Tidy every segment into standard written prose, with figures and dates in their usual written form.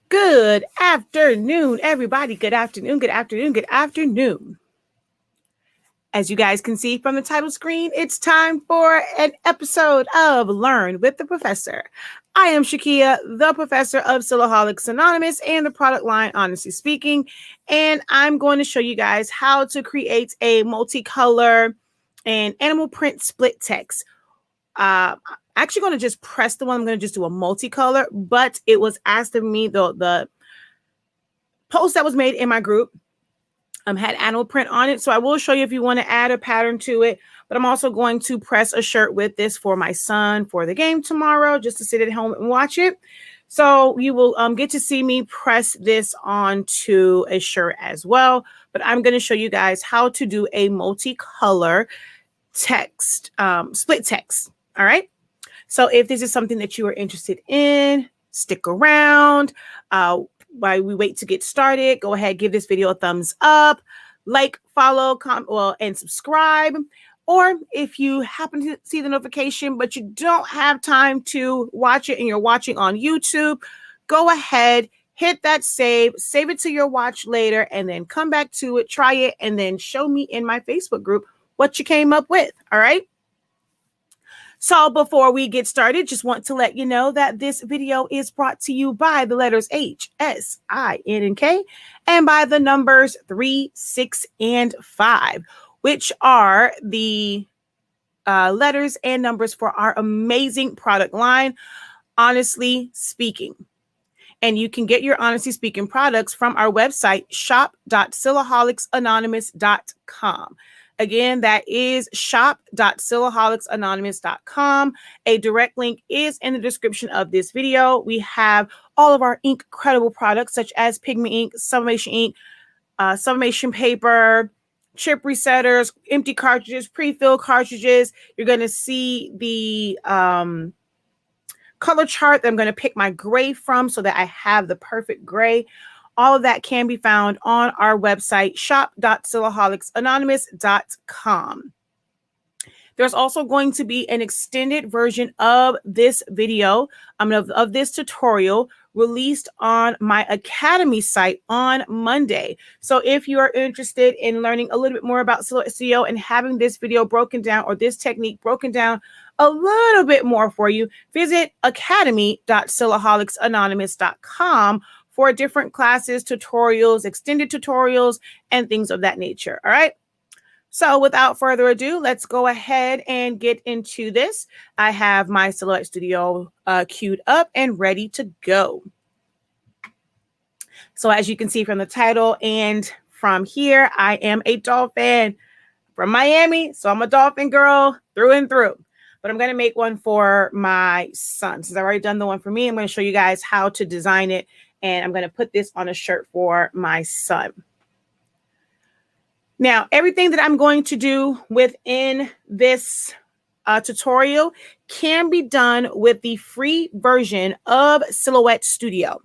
Good afternoon, everybody. Good afternoon, good afternoon, good afternoon. As you guys can see from the title screen, it's time for an episode of Learn with the Professor. I am Shakia, the professor of SILAHOLICS Anonymous and the product line Honestly Speaking, and I'm going to show you guys how to create a multicolor and animal print split text. I'm actually going to just press the one. I'm going to just do a multicolor, but it was asked of me, the post that was made in my group had animal print on it. So I will show you if you want to add a pattern to it, but I'm also going to press a shirt with this for my son for the game tomorrow, just to sit at home and watch it. So you will get to see me press this onto a shirt as well. But I'm going to show you guys how to do a multicolor text, split text. All right. So if this is something that you are interested in, stick around. While we wait to get started, go ahead, give this video a thumbs up, like, follow, comment, and subscribe. Or if you happen to see the notification, but you don't have time to watch it and you're watching on YouTube, go ahead, hit that save it to your watch later, and then come back to it, try it, and then show me in my Facebook group what you came up with. All right. So before we get started, just want to let you know that this video is brought to you by the letters H, S, I, N, and K, and by the numbers 3, 6, and 5, which are the letters and numbers for our amazing product line, Honestly Speaking. And you can get your Honestly Speaking products from our website, shop.silaholics.anonymous.com. Again, that is shop.silaholics.anonymous.com. A direct link is in the description of this video. We have all of our INKCREDIBLE products, such as pigment ink, sublimation ink, sublimation paper, chip resetters, empty cartridges, pre-filled cartridges. You're going to see the color chart that I'm going to pick my gray from so that I have the perfect gray. All of that can be found on our website, shop.silaholics.anonymous.com. There's also going to be an extended version of this video, of this tutorial, released on my Academy site on Monday. So if you are interested in learning a little bit more about Silhouette Studio and having this video broken down, or this technique broken down a little bit more for you, visit academy.silaholics.anonymous.com for different classes, tutorials, extended tutorials, and things of that nature. All right. So without further ado, let's go ahead and get into this. I have my Silhouette Studio queued up and ready to go. So as you can see from the title and from here, I am a Dolphin from Miami. So I'm a Dolphin girl through and through. But I'm going to make one for my son. Since I've already done the one for me, I'm going to show you guys how to design it. And I'm going to put this on a shirt for my son. Now, everything that I'm going to do within this tutorial can be done with the free version of Silhouette Studio.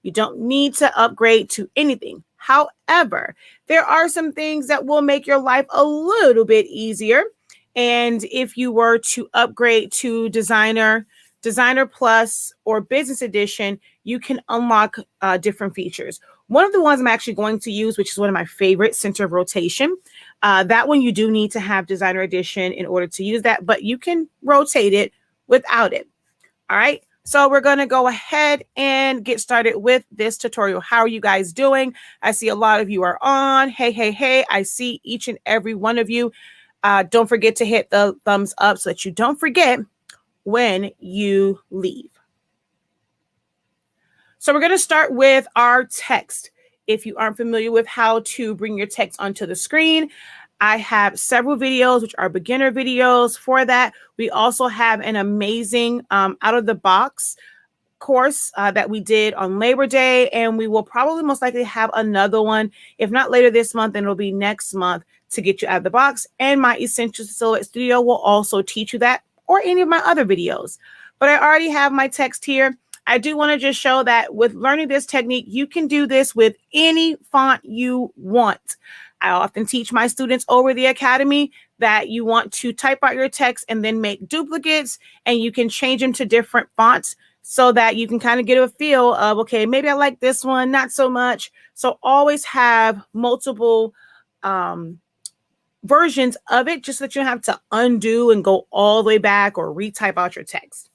You don't need to upgrade to anything. However, there are some things that will make your life a little bit easier. And if you were to upgrade to Designer Plus, or Business Edition, you can unlock different features. One of the ones I'm actually going to use, which is one of my favorite, center of rotation. That one you do need to have Designer Edition in order to use that, but you can rotate it without it. All right. So we're going to go ahead and get started with this tutorial. How are you guys doing? I see a lot of you are on. Hey, hey, hey. I see each and every one of you. Don't forget to hit the thumbs up so that you don't forget when you leave. So we're going to start with our text. If you aren't familiar with how to bring your text onto the screen, I have several videos, which are beginner videos for that. We also have an amazing out of the box course that we did on Labor Day, and we will probably most likely have another one, if not later this month, then it'll be next month, to get you out of the box. And my Essential Silhouette Studio will also teach you that, or any of my other videos. But I already have my text here. I do want to just show that with learning this technique, you can do this with any font you want. I often teach my students over the Academy that you want to type out your text and then make duplicates, and you can change them to different fonts so that you can kind of get a feel of, okay, maybe I like this one, not so much. So always have multiple versions of it, just so that you don't have to undo and go all the way back or retype out your text.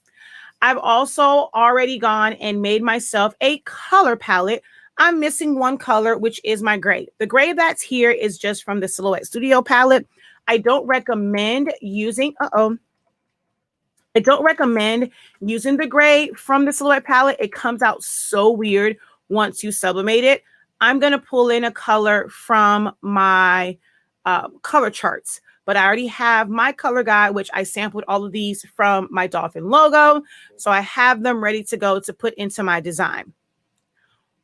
I've also already gone and made myself a color palette. I'm missing one color, which is my gray. The gray that's here is just from the Silhouette Studio palette. I don't recommend using, I don't recommend using the gray from the Silhouette palette. It comes out so weird once you sublimate it. I'm going to pull in a color from my color charts, but I already have my color guide, which I sampled all of these from my dolphin logo. So I have them ready to go to put into my design.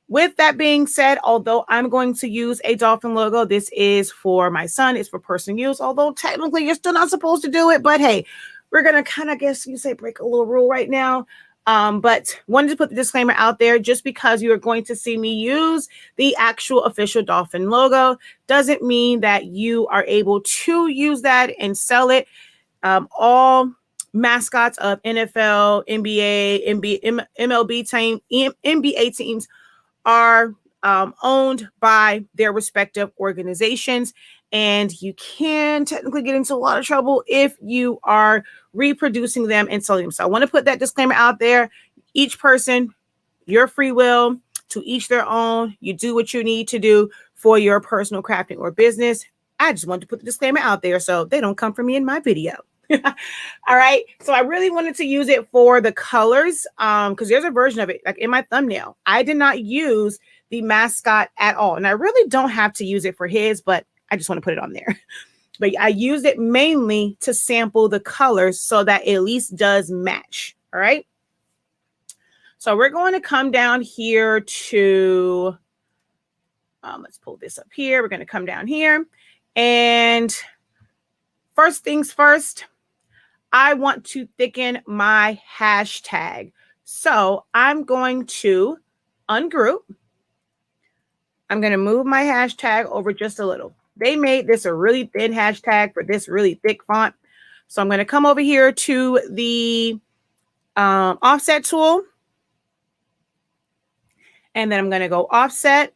With that being said, although I'm going to use a dolphin logo, this is for my son. It's for personal use, although technically you're still not supposed to do it. But hey, we're going to kind of, guess you say, break a little rule right now. But wanted to put the disclaimer out there, just because you are going to see me use the actual official dolphin logo doesn't mean that you are able to use that and sell it. All mascots of NFL, NBA, NBA teams are owned by their respective organizations, and you can technically get into a lot of trouble if you are reproducing them and selling them. So I want to put that disclaimer out there. Each person, your free will, to each their own. You do what you need to do for your personal crafting or business. I just wanted to put the disclaimer out there so they don't come for me in my video. All right. So I really wanted to use it for the colors because there's a version of it like in my thumbnail. I did not use the mascot at all. And I really don't have to use it for his, but I just want to put it on there. But I used it mainly to sample the colors so that it at least does match. All right. So we're going to come down here to, let's pull this up here. We're going to come down here. And first things first, I want to thicken my hashtag. So I'm going to ungroup. I'm going to move my hashtag over just a little. They made this a really thin hashtag for this really thick font. So I'm going to come over here to the offset tool. And then I'm going to go offset,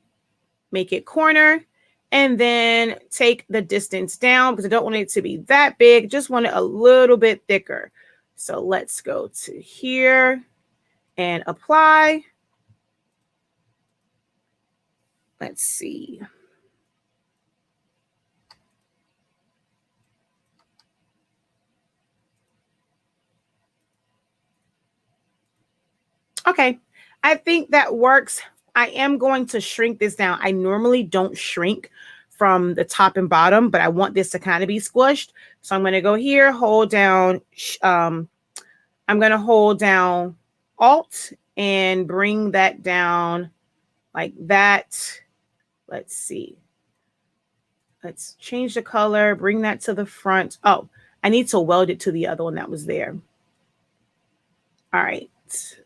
make it corner, and then take the distance down because I don't want it to be that big. Just want it a little bit thicker. So let's go to here and apply. Let's see. Okay, I think that works. I am going to shrink this down. I normally don't shrink from the top and bottom, but I want this to kind of be squished. So I'm going to go here, hold down. I'm going to hold down Alt and bring that down like that. Let's see. Let's change the color, bring that to the front. Oh, I need to weld it to the other one that was there. All right,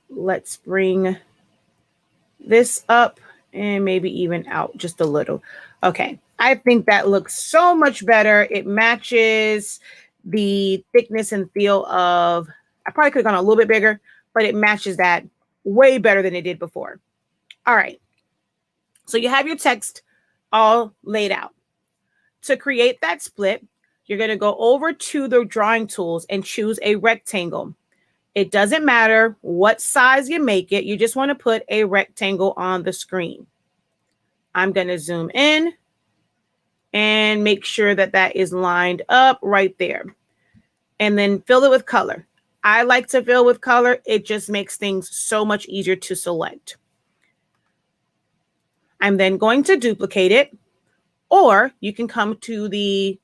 let's bring this up and maybe even out just a little. Okay, I think that looks so much better. It matches the thickness and feel of, I probably could have gone a little bit bigger, but it matches that way better than it did before. All right, so you have your text all laid out. To create that split, you're going to go over to the drawing tools and choose a rectangle. It doesn't matter what size you make it. You just want to put a rectangle on the screen. I'm going to zoom in and make sure that that is lined up right there. And then fill it with color. I like to fill with color. It just makes things so much easier to select. I'm then going to duplicate it, or you can come to the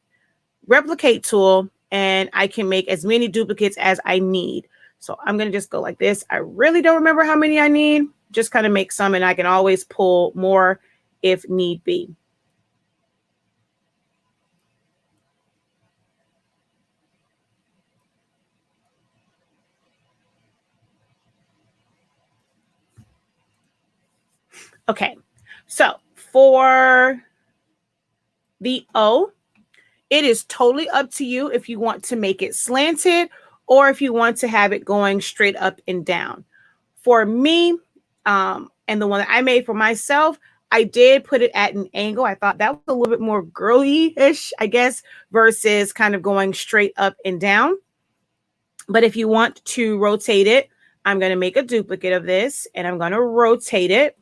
replicate tool and I can make as many duplicates as I need. So I'm going to just go like this. I really don't remember how many I need. Just kind of make some, and I can always pull more if need be. Okay, so for the O, it is totally up to you if you want to make it slanted or if you want to have it going straight up and down. For me, and the one that I made for myself, I did put it at an angle. I thought that was a little bit more girly-ish, I guess, versus kind of going straight up and down. But if you want to rotate it, I'm going to make a duplicate of this and I'm going to rotate it,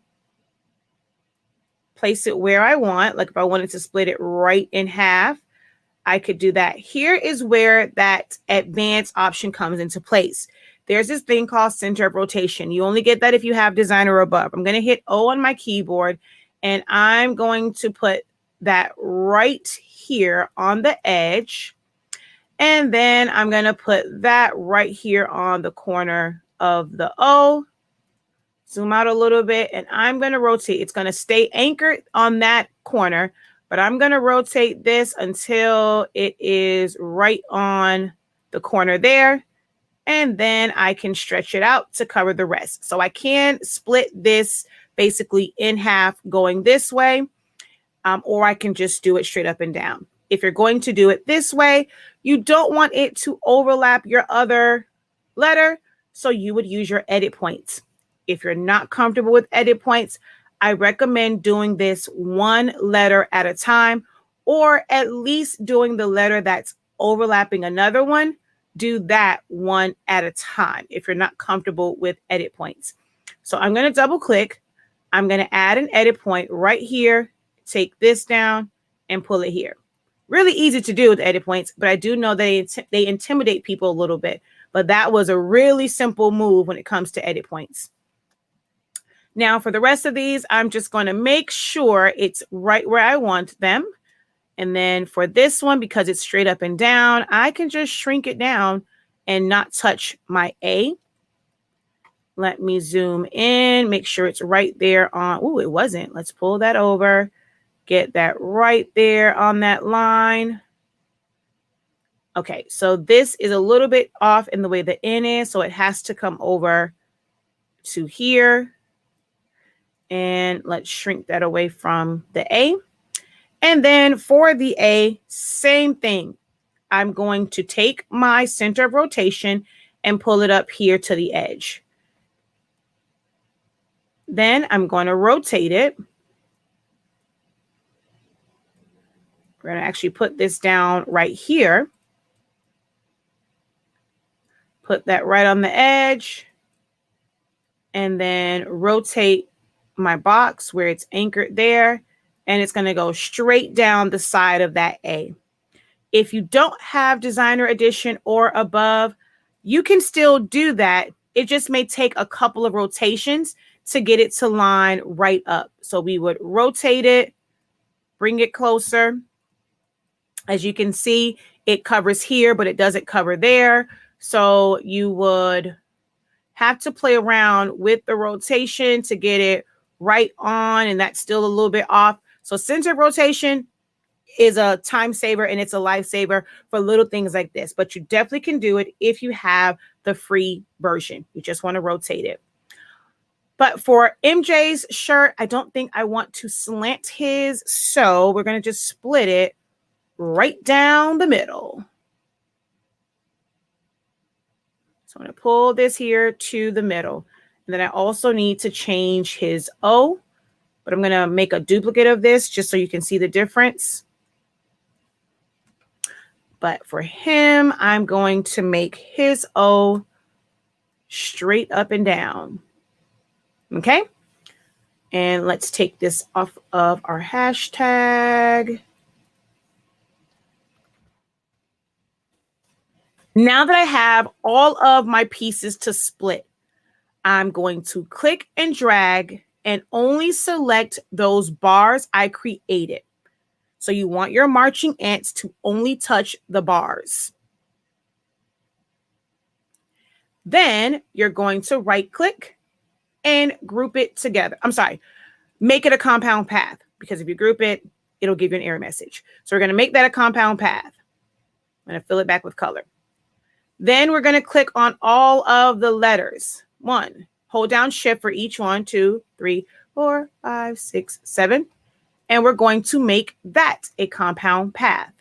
place it where I want. Like if I wanted to split it right in half, I could do that. Here is where that advanced option comes into place. There's this thing called center of rotation. You only get that if you have designer above. I'm going to hit O on my keyboard and I'm going to put that right here on the edge. And then I'm going to put that right here on the corner of the O. Zoom out a little bit and I'm going to rotate. It's going to stay anchored on that corner, but I'm going to rotate this until it is right on the corner there. And then I can stretch it out to cover the rest. So I can split this basically in half going this way, or I can just do it straight up and down. If you're going to do it this way, you don't want it to overlap your other letter, so you would use your edit points. If you're not comfortable with edit points, I recommend doing this one letter at a time, or at least doing the letter that's overlapping another one. Do that one at a time if you're not comfortable with edit points. So I'm going to double click. I'm going to add an edit point right here, take this down and pull it here. Really easy to do with edit points, but I do know they intimidate people a little bit. But that was a really simple move when it comes to edit points. Now for the rest of these, I'm just going to make sure it's right where I want them. And then for this one, because it's straight up and down, I can just shrink it down and not touch my A. Let me zoom in, make sure it's right there on, oh, it wasn't. Let's pull that over, get that right there on that line. Okay, so this is a little bit off in the way the N is, so it has to come over to here. And let's shrink that away from the A. And then for the A, same thing. I'm going to take my center of rotation and pull it up here to the edge. Then I'm going to rotate it. We're going to actually put this down right here. Put that right on the edge. And then rotate my box where it's anchored there. And it's going to go straight down the side of that A. If you don't have designer edition or above, you can still do that. It just may take a couple of rotations to get it to line right up. So we would rotate it, bring it closer. As you can see, it covers here, but it doesn't cover there. So you would have to play around with the rotation to get it right on, and that's still a little bit off. So center rotation is a time saver and it's a lifesaver for little things like this, but you definitely can do it if you have the free version. You just want to rotate it. But for MJ's shirt, I don't think I want to slant his, so we're going to just split it right down the middle. So I'm going to pull this here to the middle. And then I also need to change his O, but I'm going to make a duplicate of this just so you can see the difference. But for him, I'm going to make his O straight up and down. Okay. And let's take this off of our hashtag. Now that I have all of my pieces to split, I'm going to click and drag and only select those bars I created. So you want your marching ants to only touch the bars. Then you're going to right click and group it together. I'm sorry, make it a compound path, because if you group it, it'll give you an error message. So we're going to make that a compound path. I'm going to fill it back with color. Then we're going to click on all of the letters. Hold down shift for each 1, 2, 3, 4, 5, 6, 7. And we're going to make that a compound path.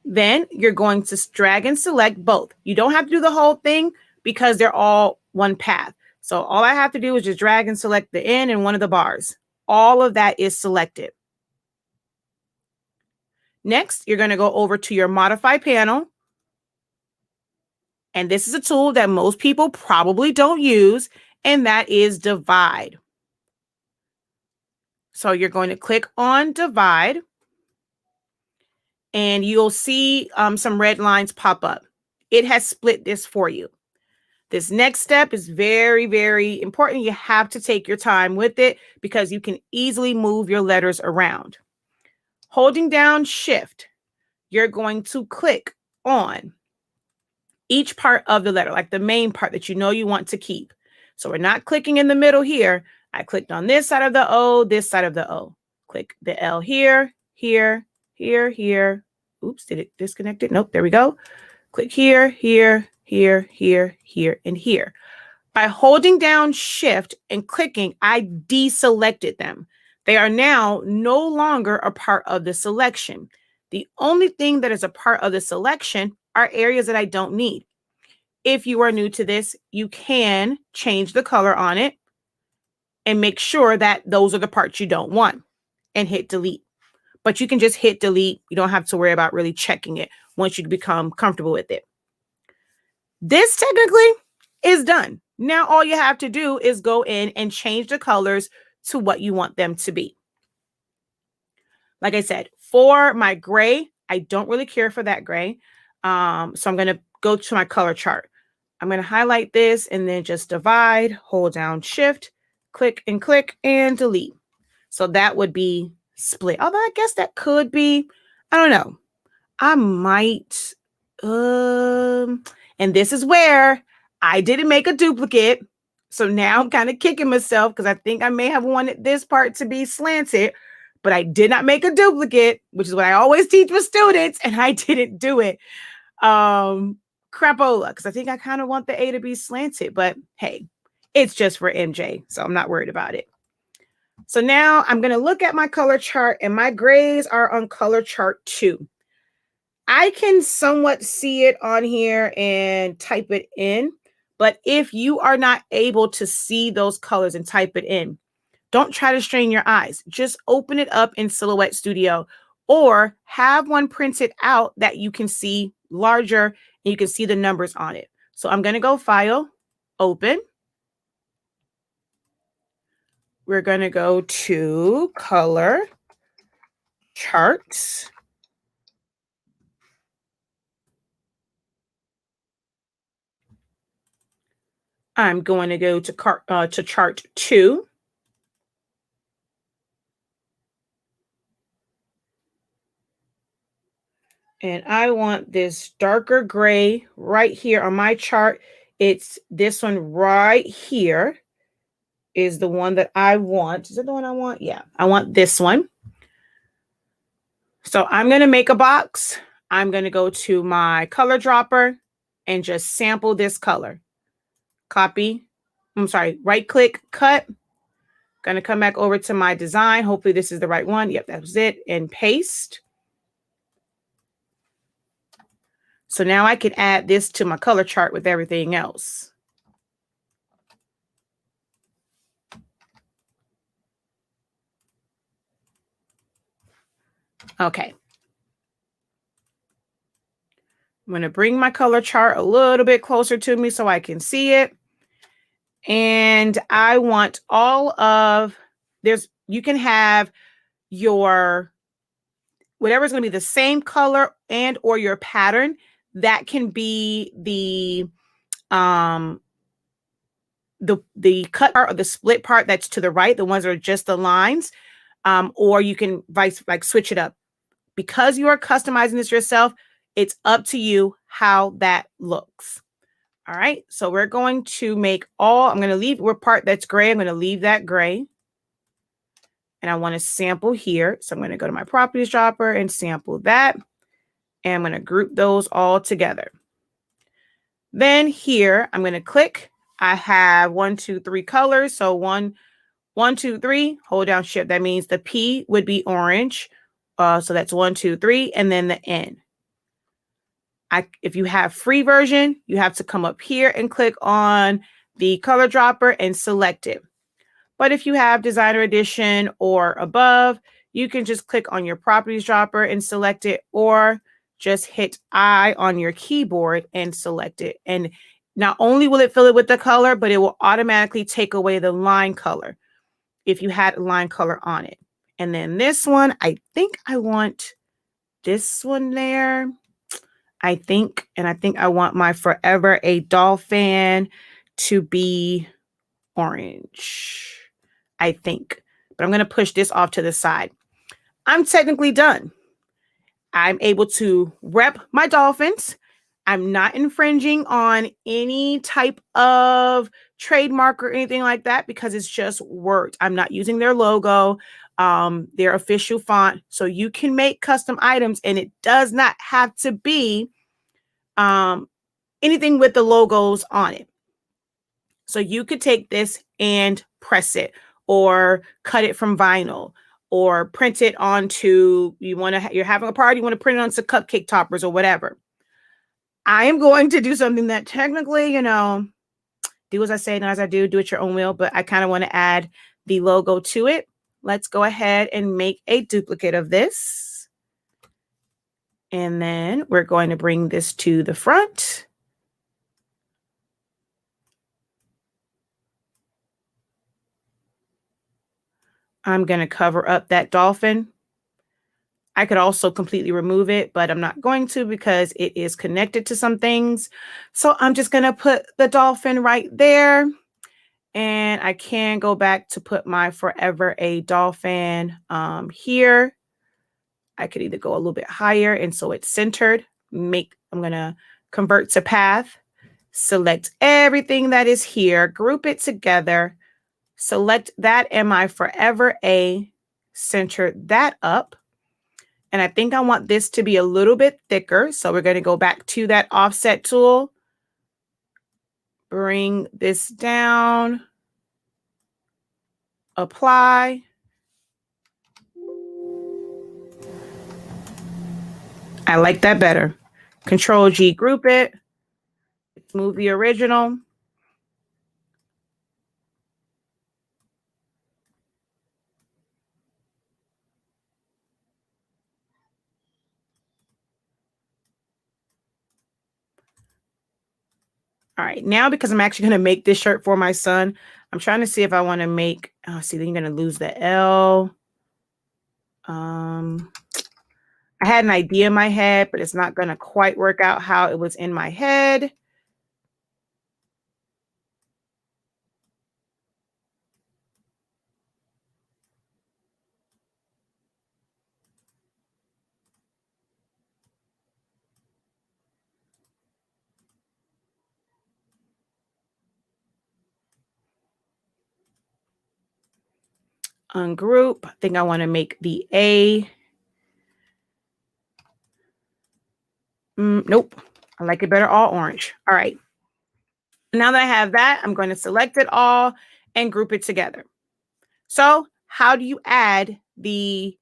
Then you're going to drag and select both. You don't have to do the whole thing, because they're all one path. So all I have to do is just drag and select the N in one of the bars. All of that is selected. Next, you're going to go over to your modify panel. And this is a tool that most people probably don't use, and that is divide. So you're going to click on divide, and you'll see some red lines pop up. It has split this for you. This next step is very, very important. You have to take your time with it because you can easily move your letters around. Holding down Shift, you're going to click on each part of the letter, like the main part that you know you want to keep. So we're not clicking in the middle here. I clicked on this side of the O, this side of the O. Click the L here, here, here, here. Oops, did it disconnect it? Nope, there we go. Click here, here, here, here, here, and here. By holding down Shift and clicking, I deselected them. They are now no longer a part of the selection. The only thing that is a part of the selection are areas that I don't need. If you are new to this, you can change the color on it and make sure that those are the parts you don't want and hit delete. But you can just hit delete. You don't have to worry about really checking it once you become comfortable with it. This technically is done. Now all you have to do is go in and change the colors to what you want them to be. Like I said, for my gray, I don't really care for that gray. So I'm going to go to my color chart. I'm going to highlight this and then just divide, hold down Shift, click and delete. So that would be split. Although I guess that could be, I don't know. I might, and this is where I didn't make a duplicate. So now I'm kind of kicking myself because I think I may have wanted this part to be slanted, but I did not make a duplicate, which is what I always teach with students, and I didn't do it. Crapola, because I think I kind of want the A to be slanted, but hey, it's just for MJ, so I'm not worried about it. So now I'm going to look at my color chart, and my grays are on color chart 2. I can somewhat see it on here and type it in, but if you are not able to see those colors and type it in, don't try to strain your eyes. Just open it up in Silhouette Studio or have one printed out that you can see larger and you can see the numbers on it. So I'm going to go File, Open. We're going to go to Color, Charts. I'm going to go to Chart 2. And I want this darker gray right here on my chart. It's this one right here is the one that I want. Is it the one I want? Yeah, I want this one. So I'm going to make a box. I'm going to go to my color dropper and just sample this color. Copy. I'm sorry, right click, cut. Going to come back over to my design. Hopefully this is the right one. Yep, that was it. And paste. So now I can add this to my color chart with everything else. Okay. I'm going to bring my color chart a little bit closer to me so I can see it. And I want all of, you can have your, whatever's going to be the same color and or your pattern. That can be the cut part or the split part that's to the right, the ones that are just the lines, or you can switch it up. Because you are customizing this yourself, it's up to you how that looks. All right, so we're going to make I'm going to leave where part that's gray. I'm going to leave that gray. And I want to sample here. So I'm going to go to my properties dropper and sample that. And I'm going to group those all together. Then here, I'm going to click. I have 1, 2, 3 colors. So 1, 2, 3, hold down Shift. That means the P would be orange. So that's 1, 2, 3, and then the N. If you have free version, you have to come up here and click on the color dropper and select it. But if you have designer edition or above, you can just click on your properties dropper and select it, or just hit I on your keyboard and select it. And not only will it fill it with the color, but it will automatically take away the line color if you had line color on it. And then this one, I think I want this one there. I think I want my Forever a Dolphin to be orange. I think, but I'm going to push this off to the side. I'm technically done. I'm able to rep my dolphins. I'm not infringing on any type of trademark or anything like that because it's just words. I'm not using their logo, their official font. So you can make custom items, and it does not have to be anything with the logos on it. So you could take this and press it, or cut it from vinyl, or print it onto, you're having a party, you want to print it onto cupcake toppers or whatever. I am going to do something that technically, do as I say, not as I do, do it your own will, but I kind of want to add the logo to it. Let's go ahead and make a duplicate of this. And then we're going to bring this to the front. I'm going to cover up that dolphin. I could also completely remove it, but I'm not going to because it is connected to some things. So I'm just going to put the dolphin right there. And I can go back to put my Forever a Dolphin here. I could either go a little bit higher, and so it's centered. I'm going to convert to path, select everything that is here, group it together, select that and my Forever a, center that up. And I think I want this to be a little bit thicker. So we're going to go back to that offset tool, bring this down, apply. I like that better. Control G, group it. Move the original. All right, now because I'm actually going to make this shirt for my son, I'm trying to see if I want to make, see, then you're going to lose the L. I had an idea in my head, but it's not going to quite work out how it was in my head. Ungroup. I think I want to make the A. Nope. I like it better all orange. All right. Now that I have that, I'm going to select it all and group it together. So how do you add the,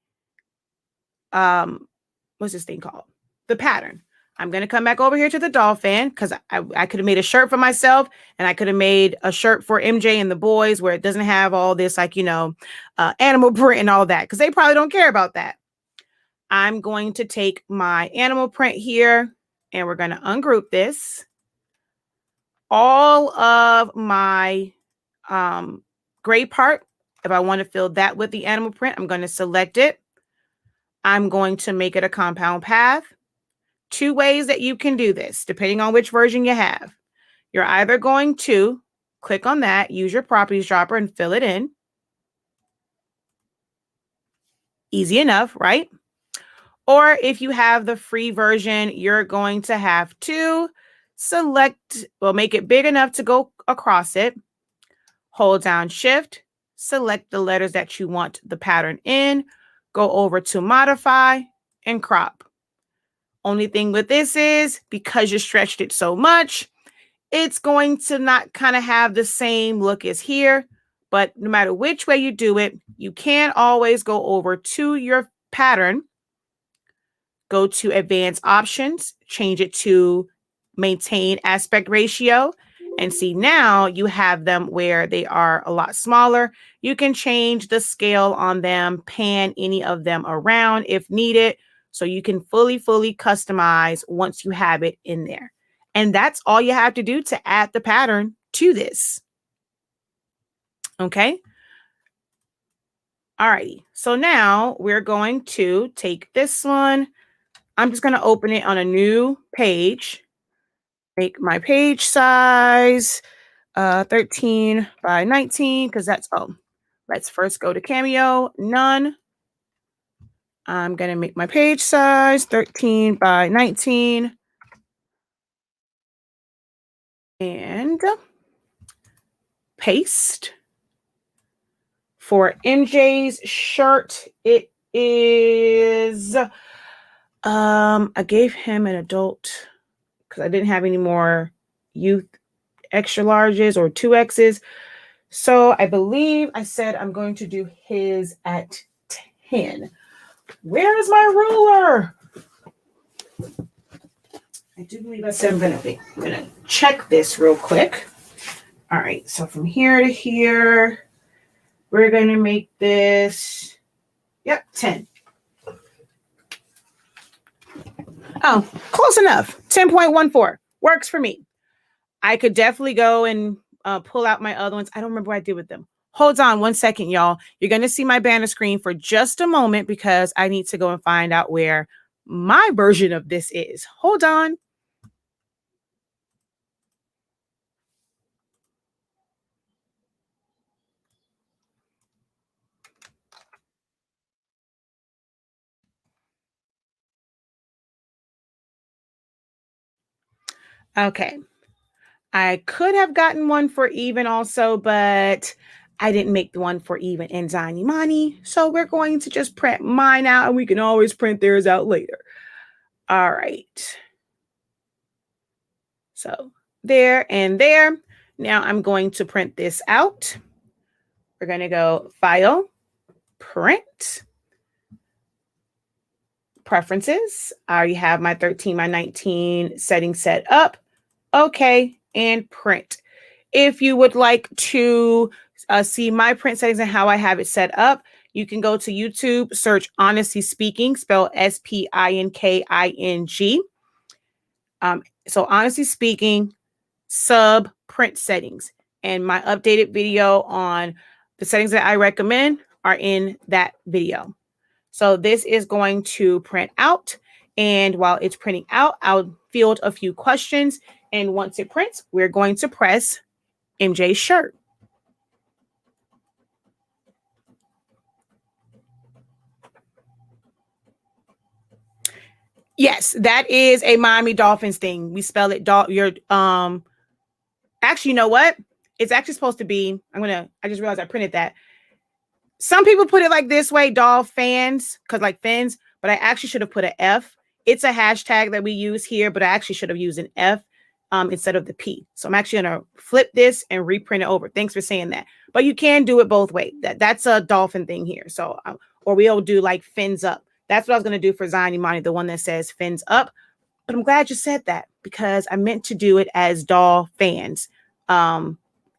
what's this thing called? The pattern. I'm going to come back over here to the dolphin because I could have made a shirt for myself, and I could have made a shirt for MJ and the boys where it doesn't have all this, like, animal print and all that, because they probably don't care about that. I'm going to take my animal print here, and we're going to ungroup this. All of my gray part, if I want to fill that with the animal print, I'm going to select it. I'm going to make it a compound path. Two ways that you can do this, depending on which version you have. You're either going to click on that, use your properties dropper, and fill it in. Easy enough, right? Or if you have the free version, you're going to have to select, make it big enough to go across it. Hold down Shift, select the letters that you want the pattern in, go over to modify and crop. Only thing with this is because you stretched it so much, it's going to not kind of have the same look as here. But no matter which way you do it, you can always go over to your pattern, go to advanced options, change it to maintain aspect ratio, and see now you have them where they are a lot smaller. You can change the scale on them, pan any of them around if needed. So you can fully customize once you have it in there. And that's all you have to do to add the pattern to this. Okay. Alrighty. So now we're going to take this one. I'm just going to open it on a new page. Make my page size 13 by 19 because that's, let's first go to Cameo, none. I'm going to make my page size 13 by 19. And paste. For MJ's shirt, it is, I gave him an adult because I didn't have any more youth extra larges or 2X's. So I believe I said I'm going to do his at 10. Where is my ruler? I do believe I said I'm going to check this real quick. All right, so from here to here, we're going to make this, 10. Oh, close enough. 10.14 works for me. I could definitely go and pull out my other ones. I don't remember what I did with them. Hold on one second, y'all. You're going to see my banner screen for just a moment because I need to go and find out where my version of this is. Hold on. Okay. I could have gotten one for even also, but I didn't make the one for even and Ziny Money. So we're going to just print mine out and we can always print theirs out later. All right. So there and there. Now I'm going to print this out. We're going to go File, Print, Preferences. I already have my 13 by 19 setting set up. Okay, and print. If you would like to see my print settings and how I have it set up, you can go to YouTube, search Honestly Speaking, spelled SPINKING. So Honestly Speaking, sub print settings. And my updated video on the settings that I recommend are in that video. So this is going to print out. And while it's printing out, I'll field a few questions. And once it prints, we're going to press MJ's shirt. Yes, that is a Miami Dolphins thing. We spell it actually, you know what? It's actually supposed to be, I just realized I printed that. Some people put it like this way, Dolphins, because like fins, but I actually should have put an F. It's a hashtag that we use here, but I actually should have used an F instead of the P. So I'm actually going to flip this and reprint it over. Thanks for saying that. But you can do it both ways. That's a dolphin thing here. So, or we'll do like fins up. That's what I was going to do for Ziny Money, the one that says fins up. But I'm glad you said that because I meant to do it as Dolphins,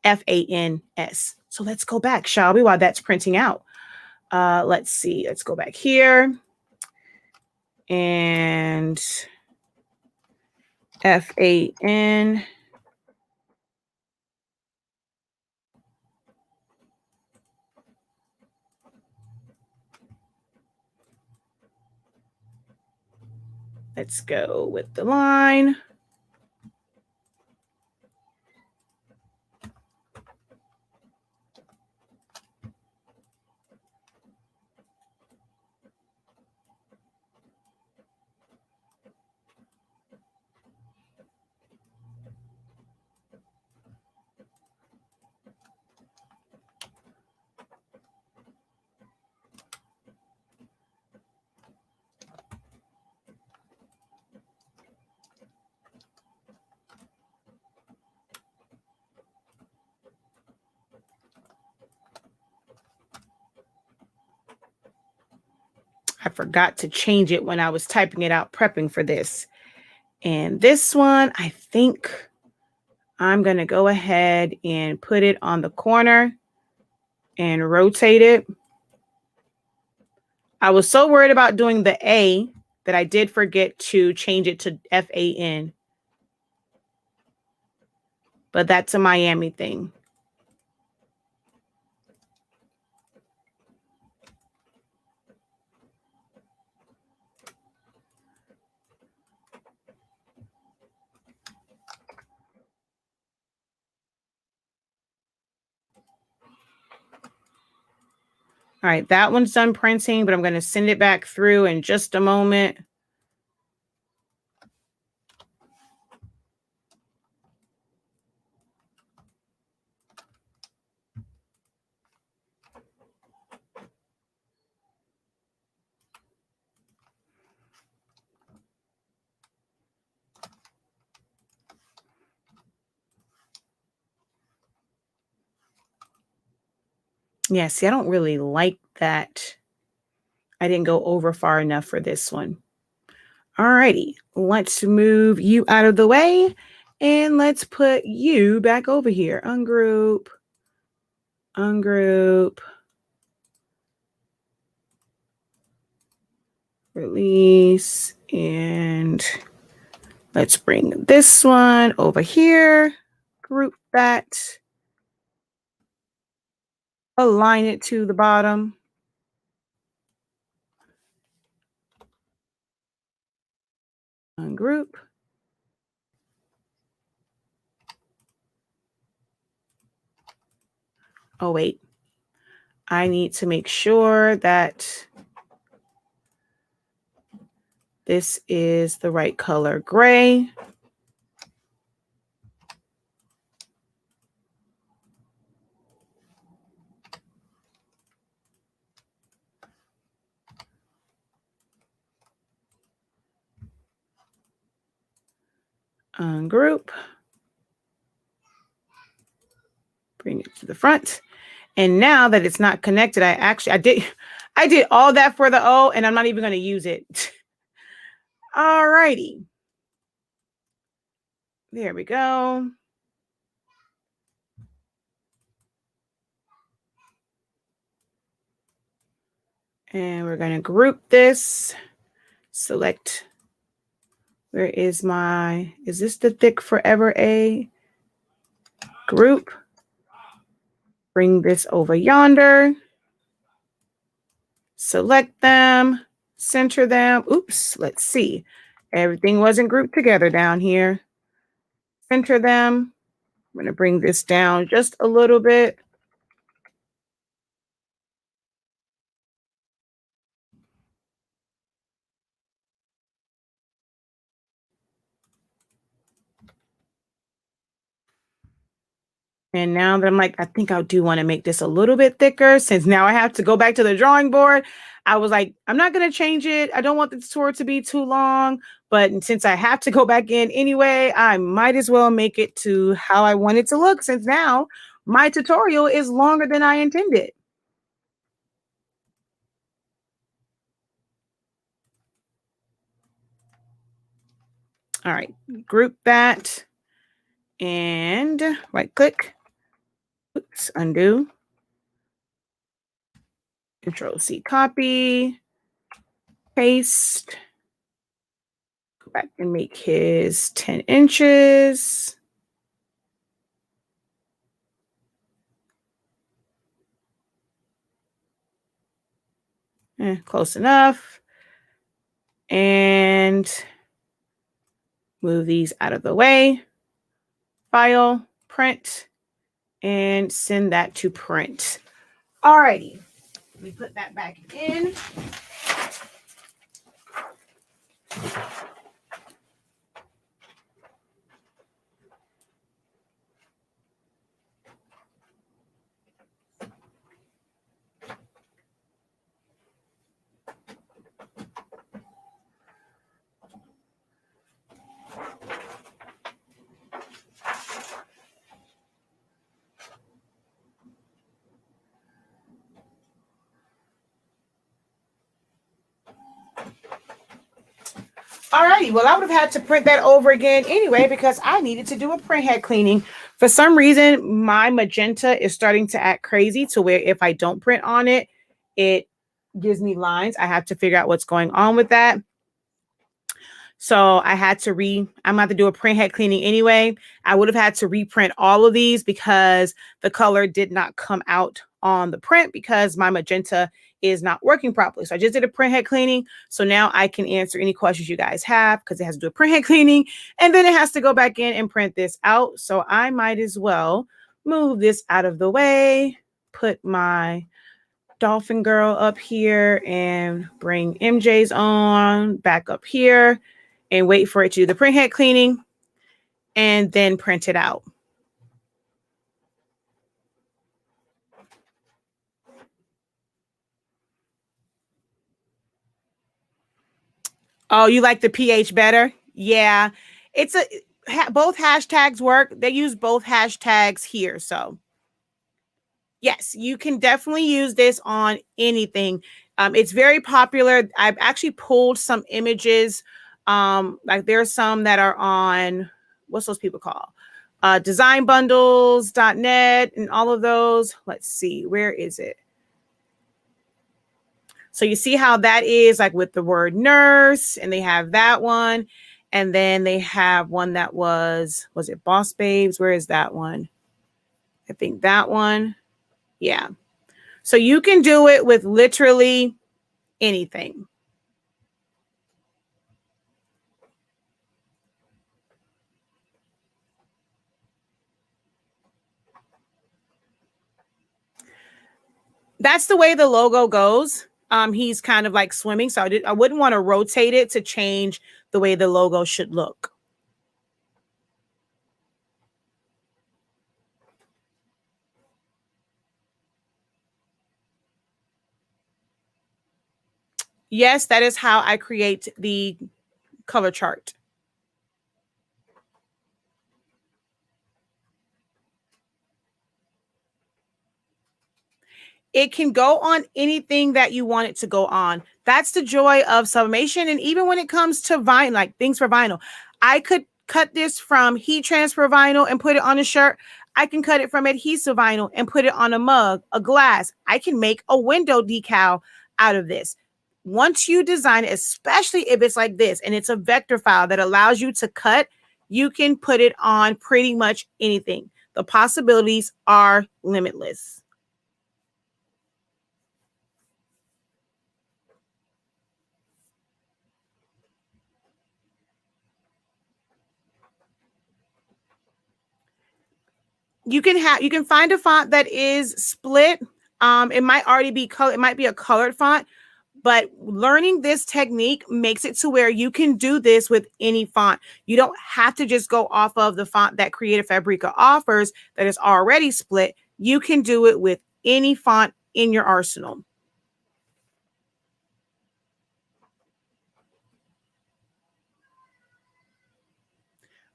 F-A-N-S. So let's go back, shall we, while that's printing out. Let's see. Let's go back here. And F-A-N. Let's go with the line. I forgot to change it when I was typing it out, prepping for this. And this one, I think I'm going to go ahead and put it on the corner and rotate it. I was so worried about doing the A that I did forget to change it to FAN. But that's a Miami thing. All right, that one's done printing, but I'm going to send it back through in just a moment. Yeah, see, I don't really like that. I didn't go over far enough for this one. All righty, let's move you out of the way and let's put you back over here. Ungroup, ungroup, release, and let's bring this one over here. Group that. Align it to the bottom. Ungroup. Oh, wait. I need to make sure that this is the right color gray. Ungroup. Bring it to the front. And now that it's not connected, I did all that for the O, and I'm not even going to use it. All righty. There we go. And we're going to group this. Select, where is this the thick forever A? Group. Bring this over yonder. Select them, center them. Oops, let's see. Everything wasn't grouped together down here. Center them. I'm going to bring this down just a little bit. And now that I'm like, I think I do want to make this a little bit thicker since now I have to go back to the drawing board. I was like, I'm not going to change it. I don't want the tour to be too long, but since I have to go back in anyway, I might as well make it to how I want it to look since now my tutorial is longer than I intended. All right, group that and right click. Oops, undo. Control C, copy, paste. Go back and make his 10 inches. Close enough. And move these out of the way. File, print, and send that to print. Alrighty, let me put that back in. Alrighty, well, I would have had to print that over again anyway because I needed to do a printhead cleaning. For some reason, my magenta is starting to act crazy to where if I don't print on it, it gives me lines. I have to figure out what's going on with that. So I had to I'm about to do a printhead cleaning anyway. I would have had to reprint all of these because the color did not come out on the print because my magenta is not working properly. So I just did a printhead cleaning. So now I can answer any questions you guys have because it has to do a printhead cleaning and then it has to go back in and print this out. So I might as well move this out of the way, put my Dolphin Girl up here and bring MJ's on back up here and wait for it to do the printhead cleaning and then print it out. Oh, you like the PH better? Yeah, it's both hashtags work. They use both hashtags here. So yes, you can definitely use this on anything. It's very popular. I've actually pulled some images. Like there's some that are on, what's those people called? Designbundles.net and all of those. Let's see, where is it? So you see how that is like with the word nurse, and they have that one. And then they have one that was it Boss Babes? Where is that one? I think that one. Yeah. So you can do it with literally anything. That's the way the logo goes. He's kind of like swimming. So I wouldn't want to rotate it to change the way the logo should look. Yes, that is how I create the color chart. It can go on anything that you want it to go on. That's the joy of sublimation. And even when it comes to vinyl, like things for vinyl, I could cut this from heat transfer vinyl and put it on a shirt. I can cut it from adhesive vinyl and put it on a mug, a glass. I can make a window decal out of this. Once you design it, especially if it's like this and it's a vector file that allows you to cut, you can put it on pretty much anything. The possibilities are limitless. You can find a font that is split. It might already be color. It might be a colored font, but learning this technique makes it to where you can do this with any font. You don't have to just go off of the font that Creative Fabrica offers that is already split. You can do it with any font in your arsenal.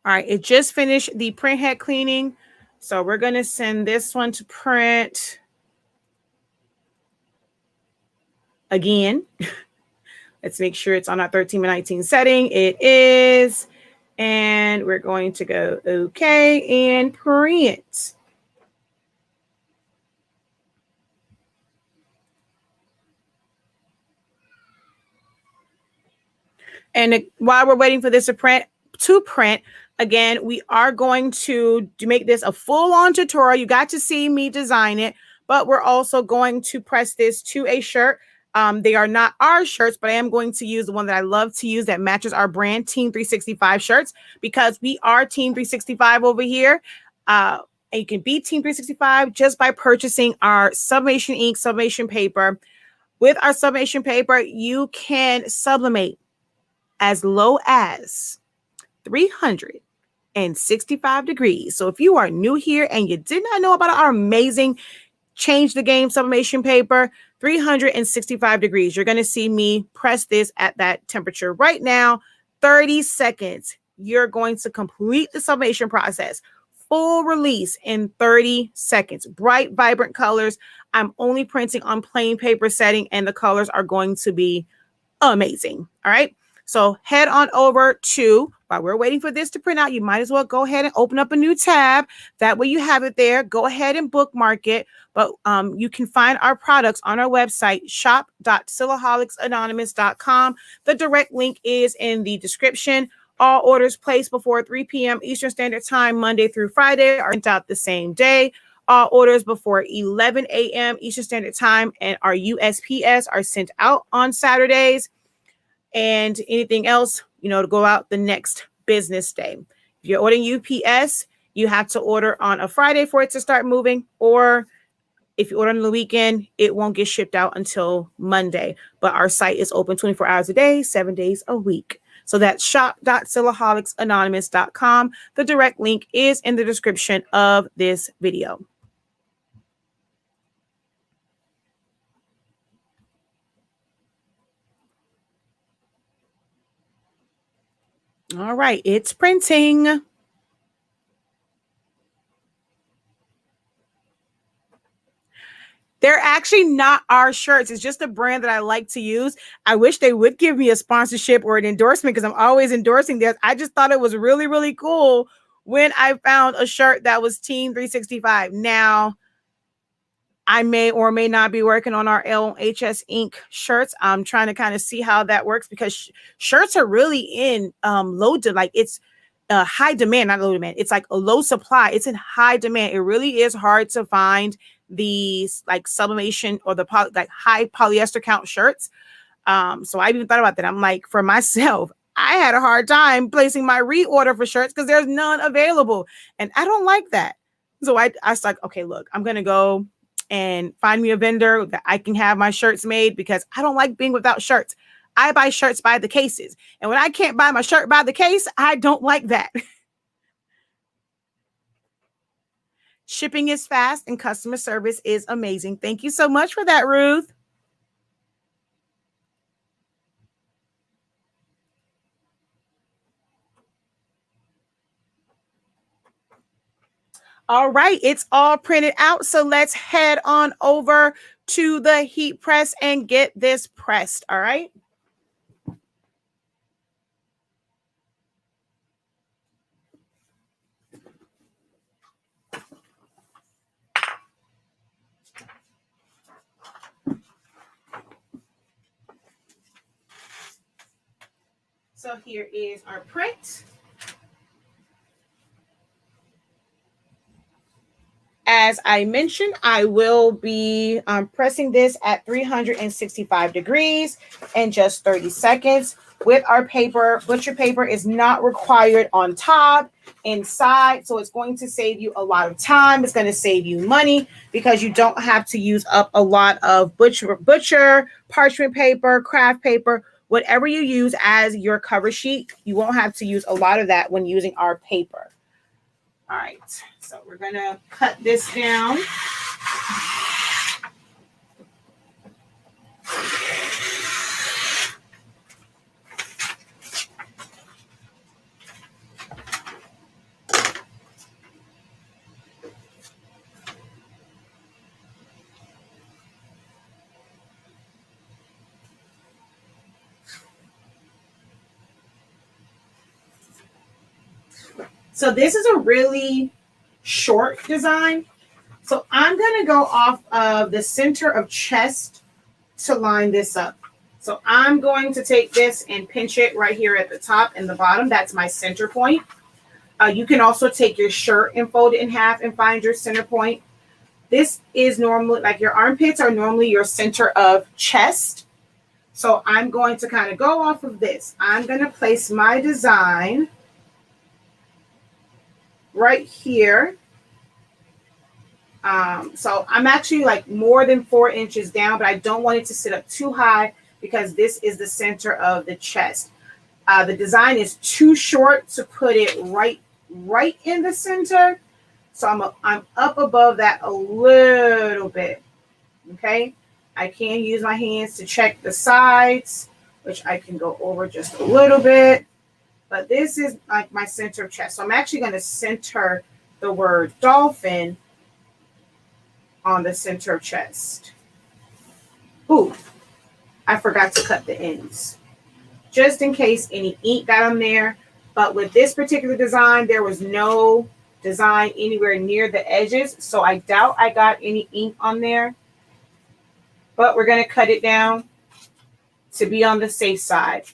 All right, it just finished the printhead cleaning. So we're going to send this one to print again. Let's make sure it's on our 13x19 setting. It is. And we're going to go OK and print. And while we're waiting for this to print, again, we are going to make this a full-on tutorial. You got to see me design it, but we're also going to press this to a shirt. They are not our shirts, but I am going to use the one that I love to use that matches our brand, Team 365 shirts, because we are Team 365 over here. And you can be Team 365 just by purchasing our sublimation ink, sublimation paper. With our sublimation paper, you can sublimate as low as 365 degrees. So if you are new here and you did not know about our amazing Change the Game sublimation paper, 365 degrees. You're going to see me press this at that temperature right now. 30 seconds. You're going to complete the sublimation process. Full release in 30 seconds. Bright, vibrant colors. I'm only printing on plain paper setting, and the colors are going to be amazing. All right. So head on over to, while we're waiting for this to print out, you might as well go ahead and open up a new tab. That way you have it there. Go ahead and bookmark it. But you can find our products on our website, shop.silaholics.anonymous.com. The direct link is in the description. All orders placed before 3 p.m. Eastern Standard Time, Monday through Friday, are sent out the same day. All orders before 11 a.m. Eastern Standard Time and our USPS are sent out on Saturdays. And anything else, to go out the next business day. If you're ordering UPS, you have to order on a Friday for it to start moving. Or if you order on the weekend, it won't get shipped out until Monday. But our site is open 24 hours a day, 7 days a week. So that's shop.silaholics.anonymous.com. The direct link is in the description of this video. All right, it's printing. They're actually not our shirts. It's just a brand that I like to use. I wish they would give me a sponsorship or an endorsement because I'm always endorsing this. I just thought it was really, really cool when I found a shirt that was Team 365. Now, I may or may not be working on our LHS Inc. shirts. I'm trying to kind of see how that works because shirts are really in it's high demand, not low demand. It's like a low supply. It's in high demand. It really is hard to find these like sublimation or the high polyester count shirts. So I even thought about that. I'm like, for myself, I had a hard time placing my reorder for shirts because there's none available. And I don't like that. So I was like, okay, look, I'm going to go and find me a vendor that I can have my shirts made because I don't like being without shirts. I buy shirts by the cases. And when I can't buy my shirt by the case, I don't like that. Shipping is fast and customer service is amazing. Thank you so much for that, Ruth. All right, it's all printed out. So let's head on over to the heat press and get this pressed. All right. So here is our print. As I mentioned, I will be pressing this at 365 degrees in just 30 seconds. With our paper, butcher paper is not required on top, inside, so it's going to save you a lot of time. It's going to save you money because you don't have to use up a lot of butcher, parchment paper, craft paper, whatever you use as your cover sheet. You won't have to use a lot of that when using our paper. All right, so we're going to cut this down. So this is a really short design. So I'm going to go off of the center of chest to line this up. So I'm going to take this and pinch it right here at the top and the bottom. That's my center point. You can also take your shirt and fold it in half and find your center point. This is normally, like your armpits are normally your center of chest. So I'm going to kind of go off of this. I'm going to place my design right here. So I'm actually like more than 4 inches down, but I don't want it to sit up too high because this is the center of the chest. The design is too short to put it right in the center. So I'm up above that a little bit. Okay. I can use my hands to check the sides, which I can go over just a little bit. But this is like my center of chest. So I'm actually going to center the word dolphin on the center of chest. Ooh, I forgot to cut the ends. just in case any ink got on there. But with this particular design, there was no design anywhere near the edges, so I doubt I got any ink on there. But we're going to cut it down to be on the safe side.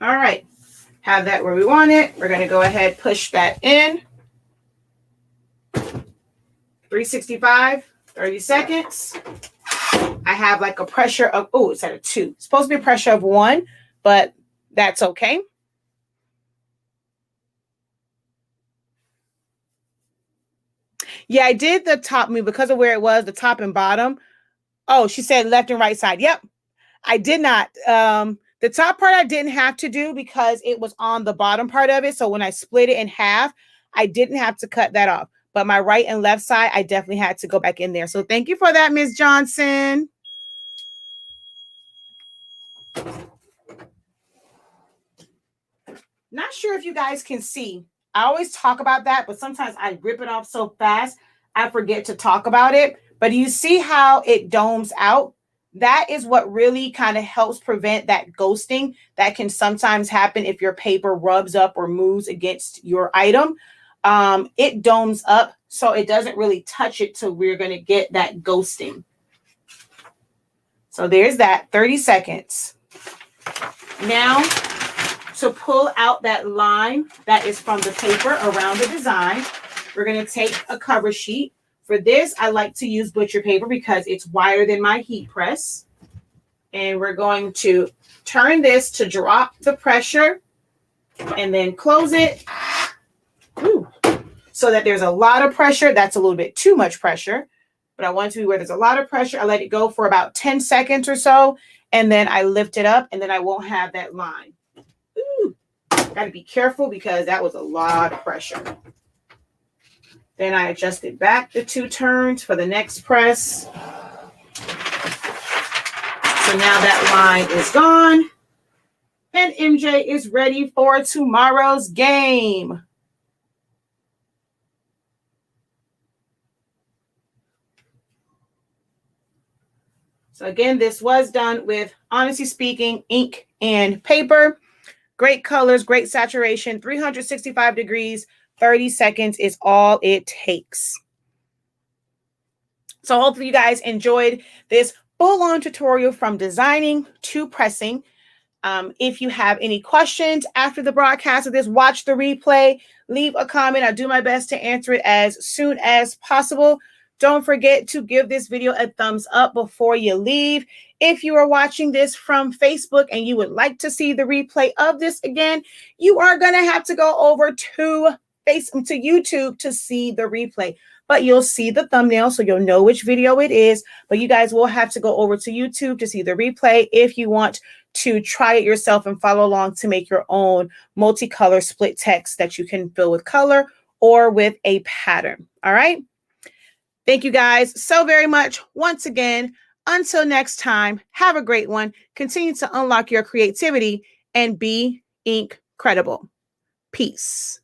All right, have that where we want it. We're going to go ahead, push that in. 365, 30 seconds. I have like a pressure of, oh, it's at a 2. It's supposed to be a pressure of 1, but that's okay. Yeah, I did the top move because of where it was, the top and bottom. Oh, she said left and right side. Yep, I did not. The top part I didn't have to do because it was on the bottom part of it. So when I split it in half, I didn't have to cut that off. But my right and left side, I definitely had to go back in there. So thank you for that, Ms. Johnson. Not sure if you guys can see. I always talk about that, but sometimes I rip it off so fast, I forget to talk about it. But do you see how it domes out? That is what really kind of helps prevent that ghosting that can sometimes happen if your paper rubs up or moves against your item. It domes up, so it doesn't really touch it till we're going to get that ghosting. So there's that, 30 seconds. Now, to pull out that line that is from the paper around the design, we're going to take a cover sheet. For this, I like to use butcher paper because it's wider than my heat press. And we're going to turn this to drop the pressure and then close it. Ooh. So that there's a lot of pressure. That's a little bit too much pressure, but I want it to be where there's a lot of pressure. I let it go for about 10 seconds or so, and then I lift it up, and then I won't have that line. Ooh. Got to be careful because that was a lot of pressure. Then I adjust it back the 2 turns for the next press. So now that line is gone. And MJ is ready for tomorrow's game. So again, this was done with, honestly speaking, ink and paper. Great colors, great saturation, 365 degrees. 30 seconds is all it takes. So hopefully you guys enjoyed this full-on tutorial from designing to pressing. If you have any questions after the broadcast of this, watch the replay, leave a comment. I'll do my best to answer it as soon as possible. Don't forget to give this video a thumbs up before you leave. If you are watching this from Facebook and you would like to see the replay of this again, you are going to have to go over to YouTube to see the replay, but you'll see the thumbnail, so you'll know which video it is. But you guys will have to go over to YouTube to see the replay if you want to try it yourself and follow along to make your own multicolor split text that you can fill with color or with a pattern. All right. Thank you guys so very much once again. Until next time, have a great one. Continue to unlock your creativity and be ink credible. Peace.